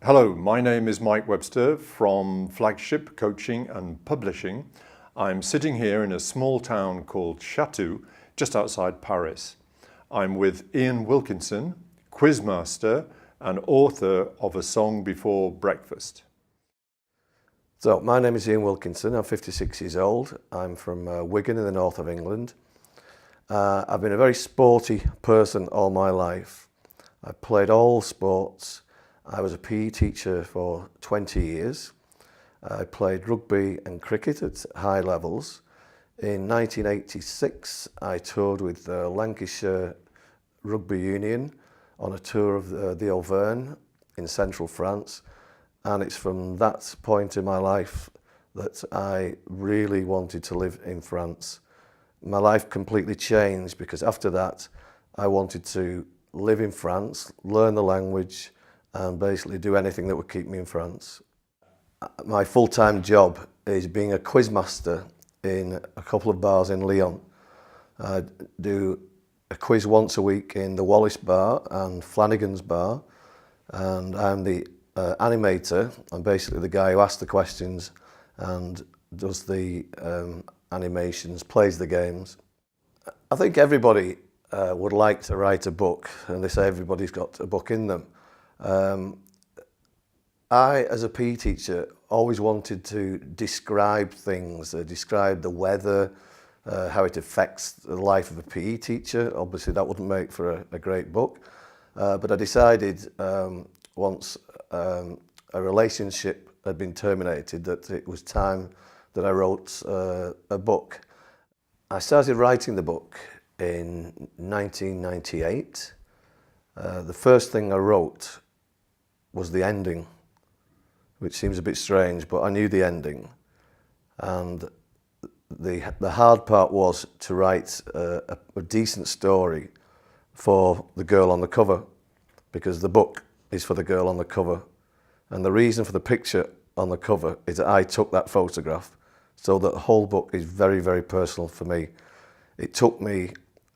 Hello, my name is Mike Webster from Flagship Coaching and Publishing. I'm sitting here in a small town called Chatou, just outside Paris. I'm with Ian Wilkinson, quizmaster and author of A Song Before Breakfast. So, my name is Ian Wilkinson. I'm 56 years old. I'm from Wigan in the north of England. I've been a very sporty person all my life. I played all sports. I was a PE teacher for 20 years. I played rugby and cricket at high levels. In 1986, I toured with the Lancashire Rugby Union on a tour of the Auvergne in central France. And it's from that point in my life that I really wanted to live in France. My life completely changed because after that, I wanted to live in France, learn the language, and basically do anything that would keep me in France. My full-time job is being a quizmaster in a couple of bars in Lyon. I do a quiz once a week in the Wallace Bar and Flanagan's Bar, and I'm the animator. I'm basically the guy who asks the questions and does the animations, plays the games. I think everybody would like to write a book, and they say everybody's got a book in them. I, as a PE teacher, always wanted to describe things, describe the weather, how it affects the life of a PE teacher. Obviously, that wouldn't make for a great book. But I decided once a relationship had been terminated that it was time that I wrote a book. I started writing the book in 1998. The first thing I wrote was the ending, which seems a bit strange, but I knew the ending. And the hard part was to write a decent story for the girl on the cover, because the book is for the girl on the cover. And the reason for the picture on the cover is that I took that photograph, so that the whole book is very, very personal for me. It took me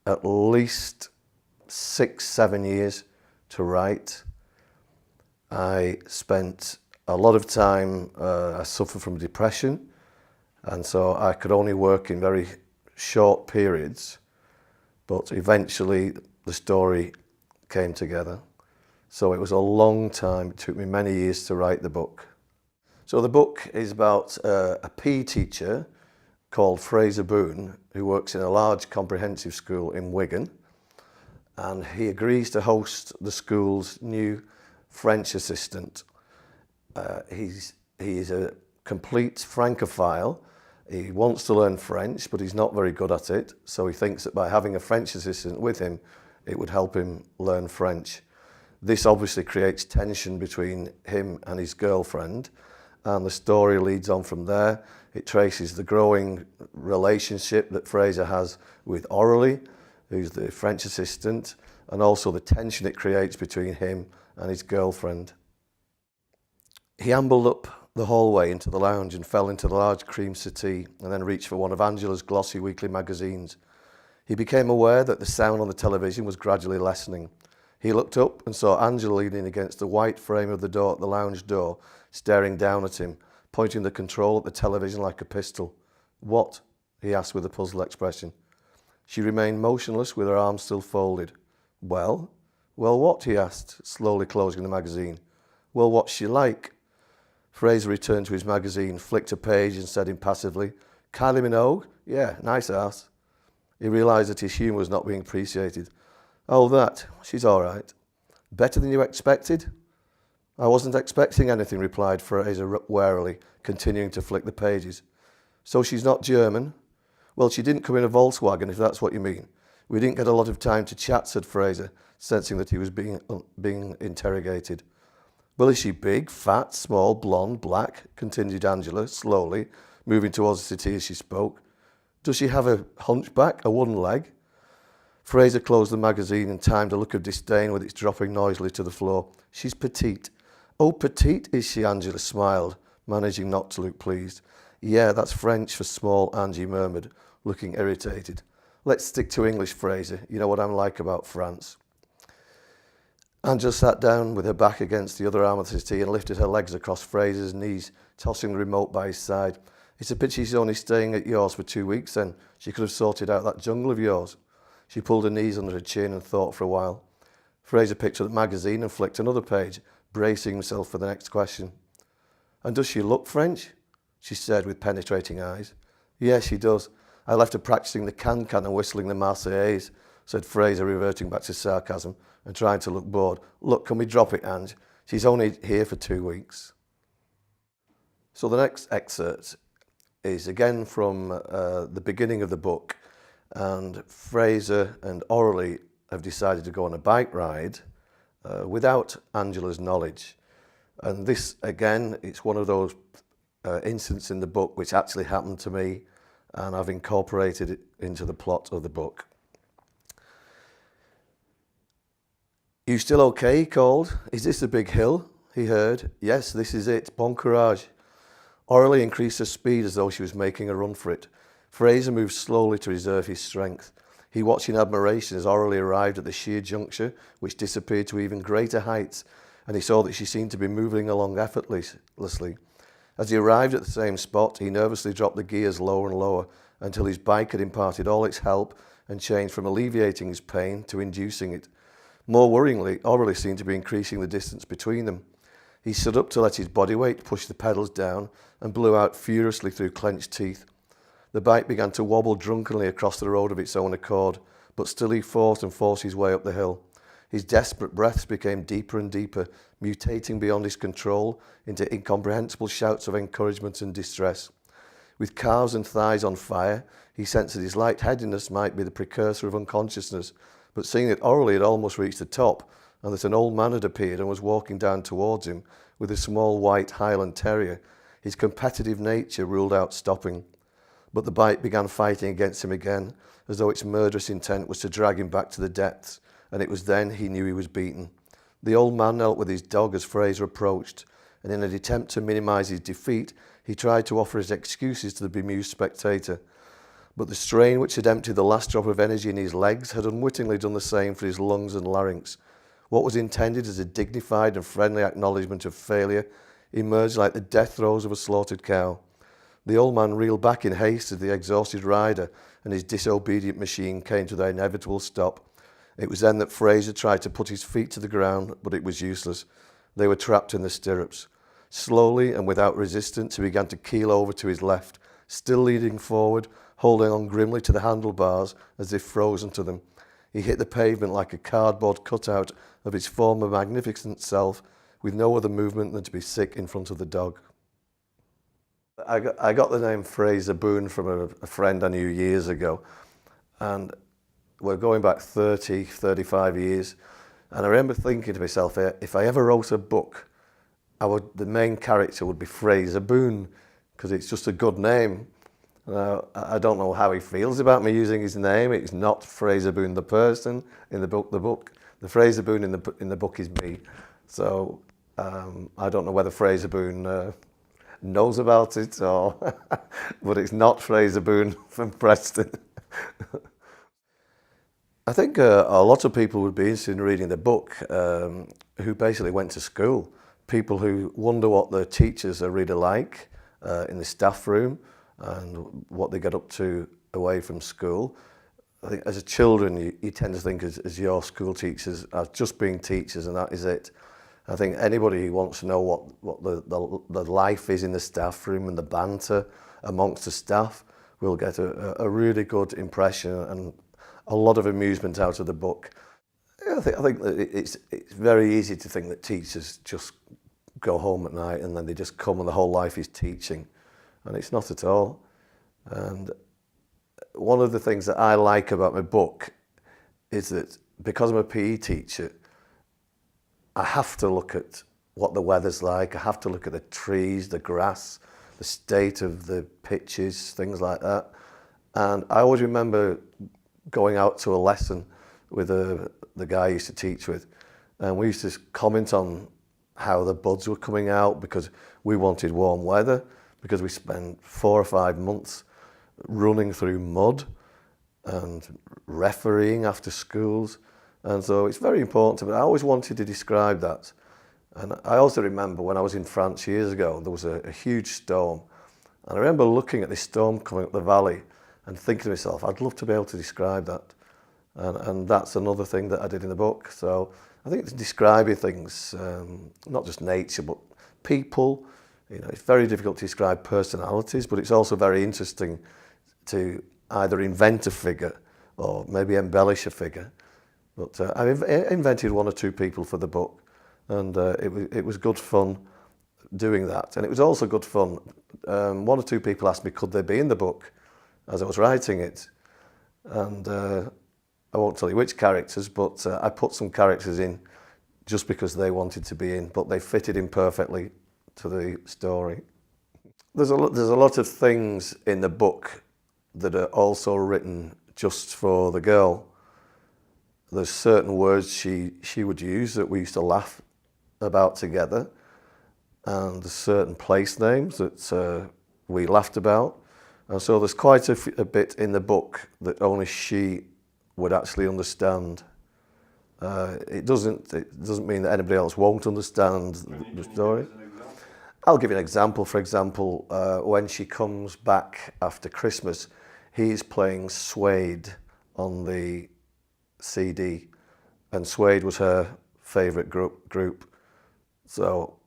at least 6-7 years to write. I spent a lot of time, I suffered from depression, and so I could only work in very short periods, but eventually the story came together. So it was a long time, it took me many years to write the book. So the book is about a PE teacher called Fraser Boone, who works in a large comprehensive school in Wigan, and he agrees to host the school's new French assistant. He's a complete Francophile. He wants to learn French, but he's not very good at it. So he thinks that by having a French assistant with him, it would help him learn French. This obviously creates tension between him and his girlfriend, and the story leads on from there. It traces the growing relationship that Fraser has with Aurélie, who's the French assistant, and also the tension it creates between him and his girlfriend. He ambled up the hallway into the lounge and fell into the large cream settee, and then reached for one of Angela's glossy weekly magazines. He became aware that the sound on the television was gradually lessening. He looked up and saw Angela leaning against the white frame of the door at the lounge door, staring down at him, pointing the control at the television like a pistol. "What?" he asked with a puzzled expression. She remained motionless with her arms still folded. Well, what?" he asked, slowly closing the magazine. "Well, what's she like?" Fraser returned to his magazine, flicked a page and said impassively, "Kylie Minogue? Yeah, nice ass." He realised that his humour was not being appreciated. "Oh, that? She's all right." "Better than you expected?" "I wasn't expecting anything," replied Fraser warily, continuing to flick the pages. "So she's not German?" "Well, she didn't come in a Volkswagen, if that's what you mean. We didn't get a lot of time to chat," said Fraser, sensing that he was being interrogated. "Well, is she big, fat, small, blonde, black?" continued Angela, slowly, moving towards the settee as she spoke. "Does she have a hunchback, a wooden leg?" Fraser closed the magazine and timed a look of disdain with its dropping noisily to the floor. "She's petite." "Oh, petite, is she?" Angela smiled, managing not to look pleased. "Yeah, that's French for small," Angie murmured, looking irritated. "Let's stick to English, Fraser. You know what I'm like about France." Angela sat down with her back against the other arm of the settee and lifted her legs across Fraser's knees, tossing the remote by his side. It's a pity she's only staying at yours for 2 weeks then. She could have sorted out that jungle of yours. She pulled her knees under her chin and thought for a while. Fraser picked up the magazine and flicked another page, bracing himself for the next question. And does she look French? She said with penetrating eyes. Yes, she does. I left her practicing the can-can and whistling the Marseillaise, said Fraser, reverting back to sarcasm and trying to look bored. Look, can we drop it, Ange? She's only here for 2 weeks. So the next excerpt is again from the beginning of the book, and Fraser and Aurélie have decided to go on a bike ride without Angela's knowledge. And this, again, it's one of those incidents in the book which actually happened to me, and I've incorporated it into the plot of the book. You still okay? He called. Is this a big hill? He heard. Yes, this is it. Bon courage. Aurélie increased her speed as though she was making a run for it. Fraser moved slowly to reserve his strength. He watched in admiration as Aurélie arrived at the sheer juncture, which disappeared to even greater heights, and he saw that she seemed to be moving along effortlessly. As he arrived at the same spot, he nervously dropped the gears lower and lower until his bike had imparted all its help and changed from alleviating his pain to inducing it. More worryingly, Aurélie seemed to be increasing the distance between them. He stood up to let his body weight push the pedals down and blew out furiously through clenched teeth. The bike began to wobble drunkenly across the road of its own accord, but still he fought and forced his way up the hill. His desperate breaths became deeper and deeper, mutating beyond his control into incomprehensible shouts of encouragement and distress. With calves and thighs on fire, he sensed that his lightheadedness might be the precursor of unconsciousness, but seeing that Aurélie had almost reached the top, and that an old man had appeared and was walking down towards him with a small white Highland terrier, his competitive nature ruled out stopping. But the bike began fighting against him again, as though its murderous intent was to drag him back to the depths, and it was then he knew he was beaten. The old man knelt with his dog as Fraser approached, and in an attempt to minimise his defeat, he tried to offer his excuses to the bemused spectator. But the strain which had emptied the last drop of energy in his legs had unwittingly done the same for his lungs and larynx. What was intended as a dignified and friendly acknowledgement of failure emerged like the death throes of a slaughtered cow. The old man reeled back in haste as the exhausted rider and his disobedient machine came to their inevitable stop. It was then that Fraser tried to put his feet to the ground, but it was useless. They were trapped in the stirrups. Slowly and without resistance, he began to keel over to his left, still leaning forward, holding on grimly to the handlebars as if frozen to them. He hit the pavement like a cardboard cutout of his former magnificent self, with no other movement than to be sick in front of the dog. I got the name Fraser Boone from a friend I knew years ago, and we're going back 30, 35 years, and I remember thinking to myself, if I ever wrote a book, the main character would be Fraser Boone, because it's just a good name. I don't know how he feels about me using his name. It's not Fraser Boone the person in the book. The Fraser Boone in the book is me. So I don't know whether Fraser Boone knows about it, or but it's not Fraser Boone from Preston. I think a lot of people would be interested in reading the book who basically went to school. People who wonder what the teachers are really like in the staff room and what they get up to away from school. I think as a children, you tend to think as your school teachers as just being teachers, and that is it. I think anybody who wants to know what the life is in the staff room and the banter amongst the staff will get a really good impression and a lot of amusement out of the book. I think that it's very easy to think that teachers just go home at night and then they just come and the whole life is teaching, and it's not at all. And one of the things that I like about my book is that because I'm a PE teacher, I have to look at what the weather's like, I have to look at the trees, the grass, the state of the pitches, things like that. And I always remember going out to a lesson with the guy I used to teach with, and we used to comment on how the buds were coming out because we wanted warm weather, because we spent 4 or 5 months running through mud and refereeing after schools, And so it's very important to me. I always wanted to describe that. And I also remember when I was in France years ago, there was a huge storm. And I remember looking at this storm coming up the valley and thinking to myself, I'd love to be able to describe that. And that's another thing that I did in the book. So I think it's describing things, not just nature, but people. You know, it's very difficult to describe personalities, but it's also very interesting to either invent a figure or maybe embellish a figure. But I've invented one or two people for the book, and it was good fun doing that. And it was also good fun. One or two people asked me, could they be in the book as I was writing it? And I won't tell you which characters, but I put some characters in just because they wanted to be in, but they fitted in perfectly to the story. There's a lot of things in the book that are also written just for the girl. There's certain words she would use that we used to laugh about together, and there's certain place names that we laughed about. And so there's quite a bit in the book that only she would actually understand. It doesn't mean that anybody else won't understand the story. I'll give you an example. For example, when she comes back after Christmas, he's playing Suede on the CD, and Suede was her favourite group. So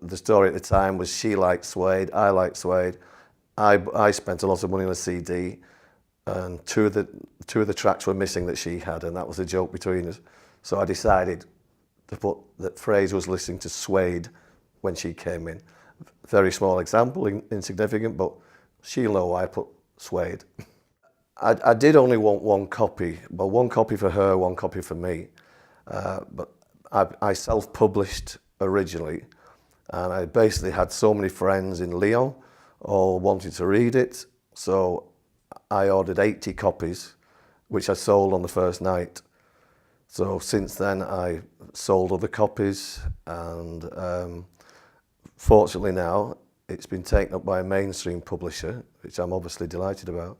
the story at the time was she liked Suede, I liked Suede. I spent a lot of money on a CD, and two of the tracks were missing that she had, and that was a joke between us. So I decided to put that Fraser was listening to Suede when she came in. Very small example, insignificant, but she'll know why I put Suede. I did only want one copy, well, one copy for her, one copy for me. But I self-published originally, and I basically had so many friends in Lyon all wanted to read it, so I ordered 80 copies, which I sold on the first night. So since then I sold other copies, and fortunately now it's been taken up by a mainstream publisher, which I'm obviously delighted about.